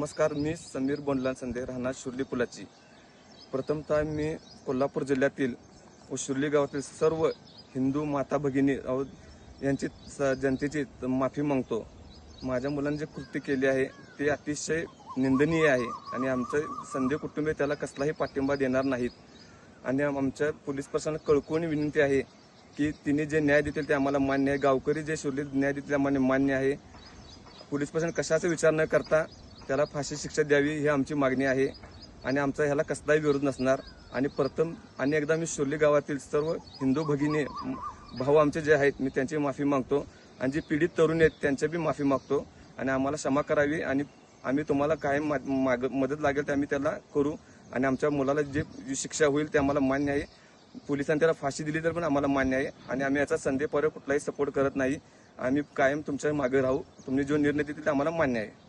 नमस्कार, मी समीर बोंडला संदे, राहणार शुर्ली पुलाची। प्रथमतः मी कोल्हापूर जिल्ह्यातील व शुर्ली गावातील सर्व हिंदू माता भगिनी यांची जनतेची माफी मागतो। माझ्या मुलांनी जे कृत्य केले आहे ते अतिशय निंदनीय आहे आणि आमचे संदे कुटुंबीय त्याला कसलाही पाठिंबा देणार नाहीत। आणि आमच्या पोलीस प्रशासनाला कळकळून विनंती आहे की तिने जे न्याय देतील ते आम्हाला मान्य आहे। गावकरी जे शुर्लीत न्याय देतील आम्हाला मान्य आहे। पोलीस प्रशासन कशाचा विचार न करता त्याला फाशी शिक्षा द्यावी ही आमची मागणी आहे आणि आमचा ह्याला कसलाही विरोध नसणार। आणि प्रथम आणि एकदा मी शुर्ली गावातील सर्व हिंदू भगिनी भाऊ आमचे जे आहेत मी त्यांची माफी मागतो आणि जी पीडित तरुण आहेत त्यांची बी माफी मागतो आणि आम्हाला क्षमा करावी आणि आम्ही तुम्हाला काय मदत लागेल ते आम्ही त्याला करू आणि आमच्या मुलाला जे शिक्षा होईल ते आम्हाला मान्य आहे। पोलिसांनी त्याला फाशी दिली तर पण आम्हाला मान्य आहे आणि आम्ही याचा संदेह कुठलाही सपोर्ट करत नाही। आम्ही कायम तुमच्या मागे राहू। तुम्ही जो निर्णय देतील ते आम्हाला मान्य आहे।